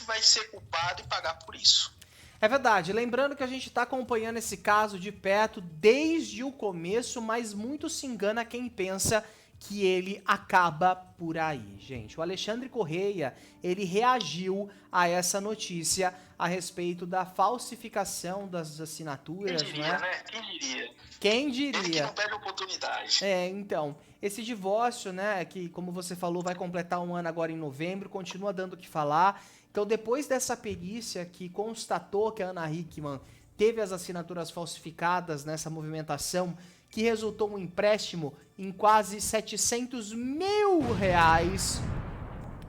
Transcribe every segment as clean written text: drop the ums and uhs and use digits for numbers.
que vai ser culpado e pagar por isso. É verdade, lembrando que a gente está acompanhando esse caso de perto desde o começo, mas muito se engana quem pensa que ele acaba por aí, gente. O Alexandre Correia, ele reagiu a essa notícia a respeito da falsificação das assinaturas, Quem diria, né? né? Quem diria? Quem Ele que diria? não perde oportunidade. Então, esse divórcio, né, que como você falou, vai completar um ano agora em novembro, continua dando o que falar. Então, depois dessa perícia que constatou que a Ana Hickman teve as assinaturas falsificadas nessa movimentação, que resultou um empréstimo em quase 700 mil reais,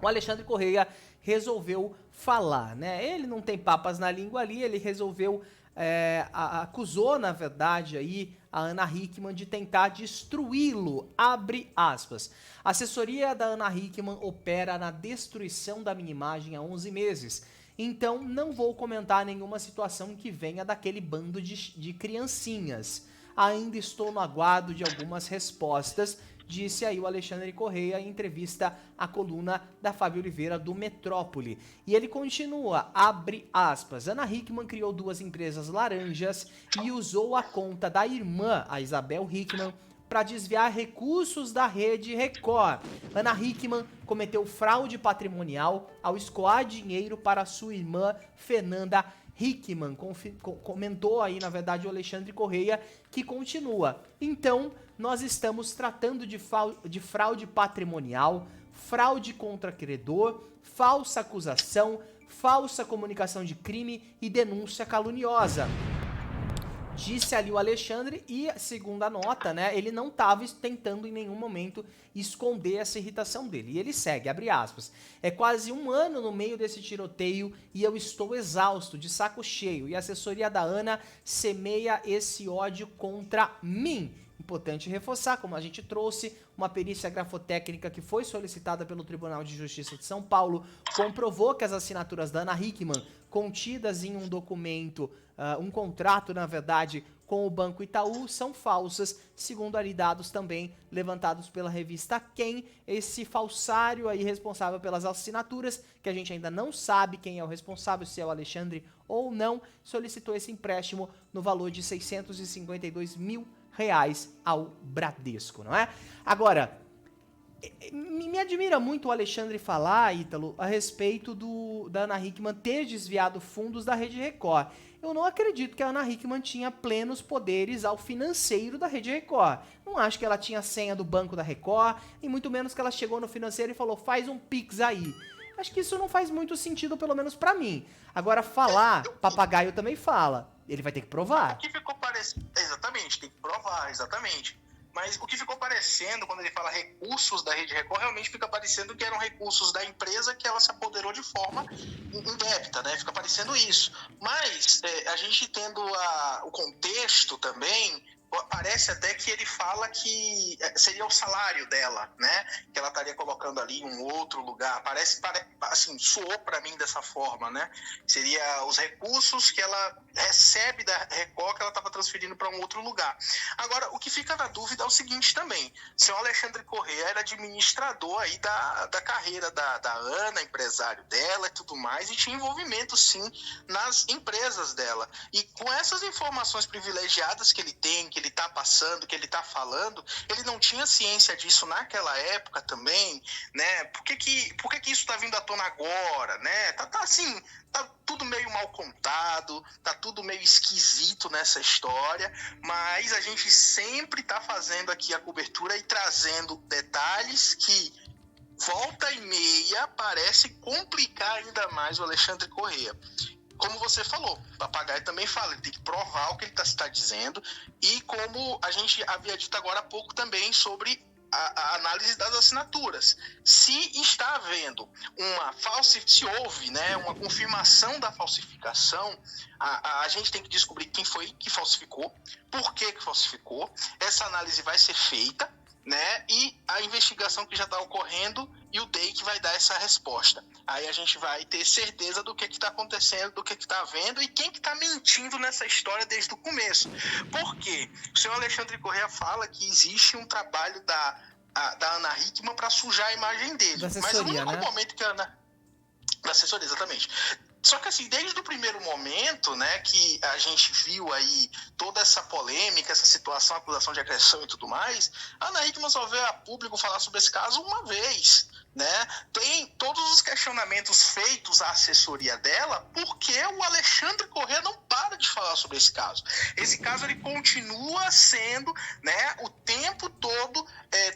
o Alexandre Correia resolveu falar, né? Ele não tem papas na língua ali, ele resolveu, acusou, na verdade, aí a Ana Hickman de tentar destruí-lo, abre aspas. A assessoria da Ana Hickman opera na destruição da minha imagem há 11 meses, então não vou comentar nenhuma situação que venha daquele bando de criancinhas. Ainda estou no aguardo de algumas respostas, disse aí o Alexandre Correia em entrevista à coluna da Fábio Oliveira do Metrópole. E ele continua, abre aspas, Ana Hickman criou 2 empresas laranjas e usou a conta da irmã, a Isabel Hickman, para desviar recursos da rede Record. Ana Hickman cometeu fraude patrimonial ao escoar dinheiro para sua irmã Fernanda Hickman, comentou aí, na verdade, o Alexandre Correia, que continua. Então, nós estamos tratando de fraude patrimonial, fraude contra credor, falsa acusação, falsa comunicação de crime e denúncia caluniosa. Disse ali o Alexandre e, segundo a nota, né, ele não estava tentando em nenhum momento esconder essa irritação dele. E ele segue, abre aspas, é quase um ano no meio desse tiroteio e eu estou exausto, de saco cheio, e a assessoria da Ana semeia esse ódio contra mim. Importante reforçar, como a gente trouxe, uma perícia grafotécnica que foi solicitada pelo Tribunal de Justiça de São Paulo comprovou que as assinaturas da Ana Hickman, contidas em um documento, um contrato, na verdade, com o Banco Itaú, são falsas, segundo ali dados também levantados pela revista Quem, esse falsário aí responsável pelas assinaturas, que a gente ainda não sabe quem é o responsável, se é o Alexandre ou não, solicitou esse empréstimo no valor de 652 mil reais ao Bradesco, não é? Agora, me admira muito o Alexandre falar, Ítalo, a respeito da Ana Hickman ter desviado fundos da Rede Record. Eu não acredito que a Ana Hickman tinha plenos poderes ao financeiro da Rede Record. Não acho que ela tinha senha do banco da Record, e muito menos que ela chegou no financeiro e falou, faz um Pix aí. Acho que isso não faz muito sentido, pelo menos pra mim. Agora, falar, papagaio também fala. Ele vai ter que provar. O que ficou parecendo... Exatamente, tem que provar, exatamente. Mas o que ficou parecendo, quando ele fala recursos da Rede Record, realmente fica parecendo que eram recursos da empresa que ela se apoderou de forma indébita, né? Fica parecendo isso. Mas a gente tendo o contexto também, parece até que ele fala que seria o salário dela, né? Que ela estaria colocando ali em um outro lugar. Parece assim, soou para mim dessa forma, né? Seria os recursos que ela recebe da Record que ela estava transferindo para um outro lugar. Agora, o que fica na dúvida é o seguinte também. O senhor Alexandre Correia era administrador aí da carreira da Ana, empresário dela e tudo mais, e tinha envolvimento, sim, nas empresas dela. E com essas informações privilegiadas que ele tem, que ele está passando, que ele está falando, ele não tinha ciência disso naquela época também, né? Por que isso está vindo à tona agora, né? Tá assim, tá tudo meio mal contado, tá tudo meio esquisito nessa história, mas a gente sempre tá fazendo aqui a cobertura e trazendo detalhes que volta e meia parece complicar ainda mais o Alexandre Correia. Como você falou, o papagaio também fala, ele tem que provar o que ele está dizendo, e como a gente havia dito agora há pouco também sobre a análise das assinaturas. Se está havendo se houve, né, uma confirmação da falsificação, a gente tem que descobrir quem foi que falsificou, por que falsificou, essa análise vai ser feita, né, e a investigação que já está ocorrendo e o DEI que vai dar essa resposta. Aí a gente vai ter certeza do que está acontecendo, do que está havendo e quem que está mentindo nessa história desde o começo. Por quê? O senhor Alexandre Correia fala que existe um trabalho da Ana Hickman para sujar a imagem dele. Da assessoria, mas o único né? momento que a Ana... Da assessoria, exatamente. Só que assim, desde o primeiro momento, né, que a gente viu aí toda essa polêmica, essa situação, acusação de agressão e tudo mais, a Ana Hickman só veio a público falar sobre esse caso uma vez, né? Tem todos os questionamentos feitos à assessoria dela, porque o Alexandre Corrêa não para de falar sobre esse caso. Esse caso ele continua sendo, né, o tempo todo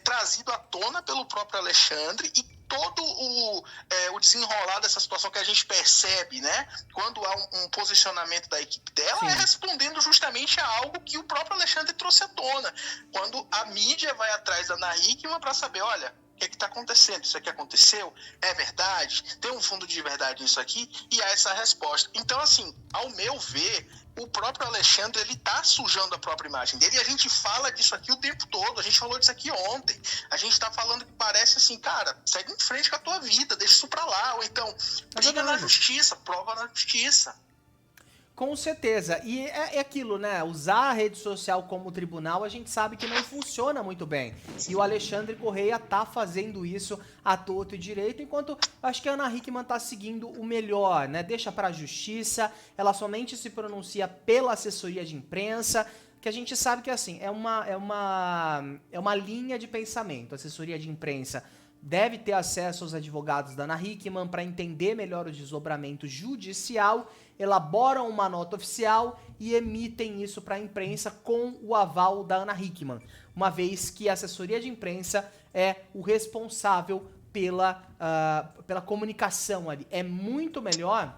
trazido à tona pelo próprio Alexandre, e todo o desenrolar dessa situação que a gente percebe, né, quando há um posicionamento da equipe dela, é respondendo justamente a algo que o próprio Alexandre trouxe à tona. Quando a mídia vai atrás da Ana Hickman para saber, olha, o que está acontecendo? Isso aqui aconteceu? É verdade? Tem um fundo de verdade nisso aqui? E há essa resposta. Então, assim, ao meu ver, o próprio Alexandre, ele tá sujando a própria imagem dele, e a gente fala disso aqui o tempo todo, a gente falou disso aqui ontem, a gente tá falando que parece assim, cara, segue em frente com a tua vida, deixa isso pra lá, ou então, briga na justiça, prova na justiça. Com certeza. E é aquilo, né? Usar a rede social como tribunal, a gente sabe que não funciona muito bem. E o Alexandre Corrêa tá fazendo isso à torto e direito, enquanto acho que a Ana Hickman tá seguindo o melhor, né? Deixa pra justiça, ela somente se pronuncia pela assessoria de imprensa, que a gente sabe que, assim, é uma linha de pensamento. A assessoria de imprensa deve ter acesso aos advogados da Ana Hickman para entender melhor o desdobramento judicial, elaboram uma nota oficial e emitem isso para a imprensa com o aval da Ana Hickman, uma vez que a assessoria de imprensa é o responsável pela comunicação ali. É muito melhor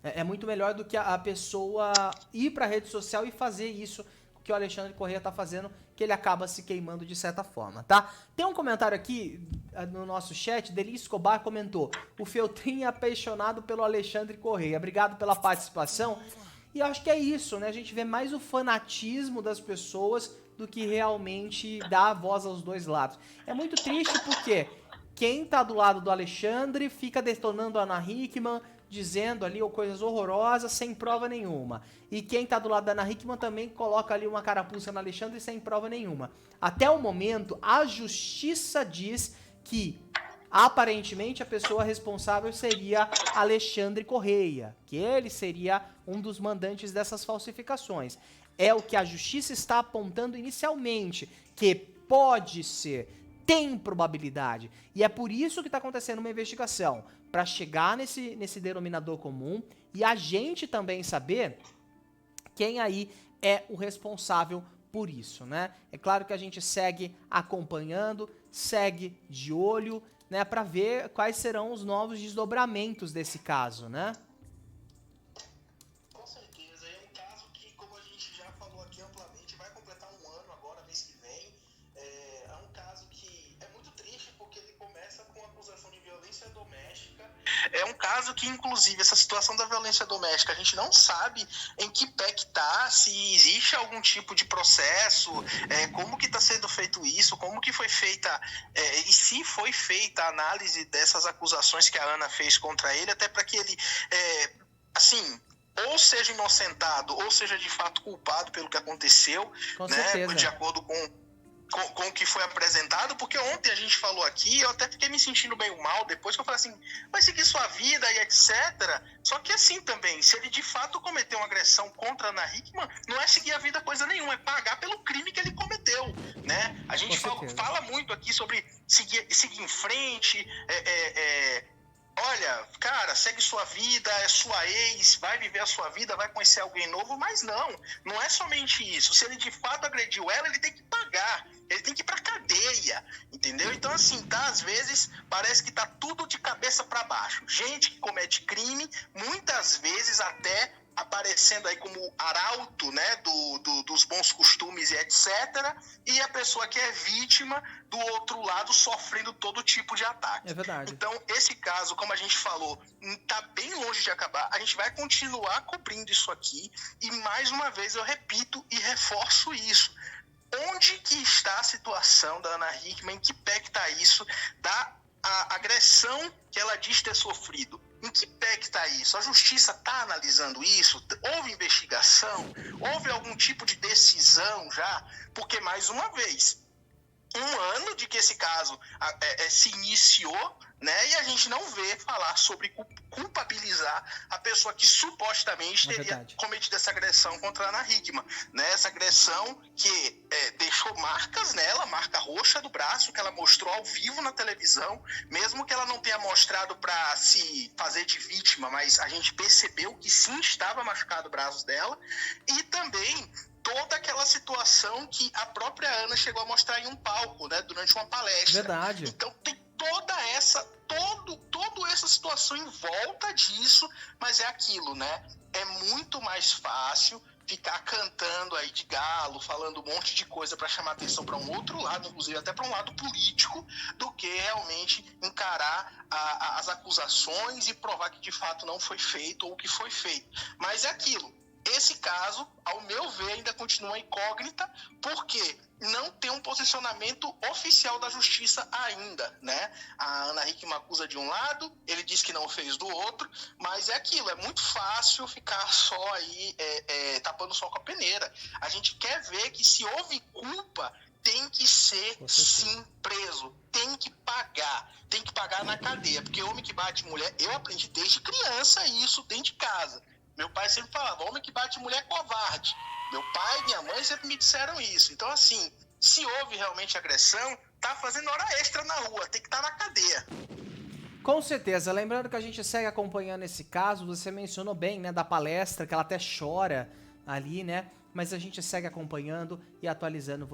é muito melhor do que a pessoa ir para a rede social e fazer isso que o Alexandre Corrêa tá fazendo, que ele acaba se queimando de certa forma, tá? Tem um comentário aqui no nosso chat, Deli Escobar comentou: o Feltrin é apaixonado pelo Alexandre Corrêa. Obrigado pela participação. E eu acho que é isso, né? A gente vê mais o fanatismo das pessoas do que realmente dar voz aos dois lados. É muito triste porque quem tá do lado do Alexandre fica detonando a Ana Hickman, dizendo ali coisas horrorosas sem prova nenhuma. E quem tá do lado da Ana Hickman também coloca ali uma carapuça no Alexandre sem prova nenhuma. Até o momento, a justiça diz que aparentemente a pessoa responsável seria Alexandre Corrêa, que ele seria um dos mandantes dessas falsificações. É o que a justiça está apontando inicialmente, que pode ser, tem probabilidade. E é por isso que está acontecendo uma investigação, para chegar nesse denominador comum e a gente também saber quem aí é o responsável por isso, né? É claro que a gente segue acompanhando, segue de olho, né, para ver quais serão os novos desdobramentos desse caso, né? Com certeza, é um caso que, como a gente já falou aqui amplamente, vai completar um ano agora, mês que vem. É um caso que é muito triste porque ele começa com acusação de violência doméstica. É um caso que, inclusive, essa situação da violência doméstica, a gente não sabe em que pé que tá, se existe algum tipo de processo, como que está sendo feito isso, como que foi feita, e se foi feita a análise dessas acusações que a Ana fez contra ele, até para que ele, assim, ou seja inocentado, ou seja de fato culpado pelo que aconteceu, Com né, certeza. de acordo com o que foi apresentado, porque ontem a gente falou aqui, eu até fiquei me sentindo meio mal depois, que eu falei assim, vai seguir sua vida e etc. Só que assim também, se ele de fato cometeu uma agressão contra a Ana Hickman, não é seguir a vida coisa nenhuma, é pagar pelo crime que ele cometeu, né? A gente fala muito aqui sobre seguir em frente, olha, cara, segue sua vida, é sua ex, vai viver a sua vida, vai conhecer alguém novo, mas não é somente isso. Se ele de fato agrediu ela, ele tem que pagar, ele tem que ir pra cadeia, entendeu? Então, assim, tá, às vezes, parece que tá tudo de cabeça para baixo. Gente que comete crime, muitas vezes até aparecendo aí como arauto, né, dos bons costumes e etc. E a pessoa que é vítima do outro lado sofrendo todo tipo de ataque. É verdade. Então, esse caso, como a gente falou, tá bem longe de acabar. A gente vai continuar cobrindo isso aqui e, mais uma vez, eu repito e reforço isso. Onde que está a situação da Ana Hickman? Em que pé que está isso? Da agressão que ela diz ter sofrido. Em que pé que está isso? A justiça está analisando isso? Houve investigação? Houve algum tipo de decisão já? Porque, mais uma vez, um ano de que esse caso se iniciou, né? E a gente não vê falar sobre culpabilizar a pessoa que supostamente teria cometido essa agressão contra a Ana Hickman, né? Essa agressão que deixou marcas nela, marca roxa do braço, que ela mostrou ao vivo na televisão, mesmo que ela não tenha mostrado para se fazer de vítima, mas a gente percebeu que sim, estava machucado o braço dela, e também toda aquela situação que a própria Ana chegou a mostrar em um palco, né, durante uma palestra. Verdade. Então tem toda essa situação em volta disso, mas é aquilo, né? É muito mais fácil ficar cantando aí de galo, falando um monte de coisa para chamar atenção para um outro lado, inclusive até para um lado político, do que realmente encarar as acusações e provar que de fato não foi feito ou que foi feito. Mas é aquilo. Esse caso, ao meu ver, ainda continua incógnita, porque não tem um posicionamento oficial da justiça ainda, né? A Ana Hickman acusa de um lado, ele diz que não fez do outro, mas é aquilo, é muito fácil ficar só aí tapando o sol com a peneira. A gente quer ver que se houve culpa, tem que ser sim preso, tem que pagar na cadeia, porque homem que bate mulher, eu aprendi desde criança isso dentro de casa. Meu pai sempre falava, homem que bate mulher é covarde. Meu pai e minha mãe sempre me disseram isso. Então, assim, se houve realmente agressão, tá fazendo hora extra na rua, tem que estar na cadeia. Com certeza. Lembrando que a gente segue acompanhando esse caso, você mencionou bem, né, da palestra, que ela até chora ali, né? Mas a gente segue acompanhando e atualizando você.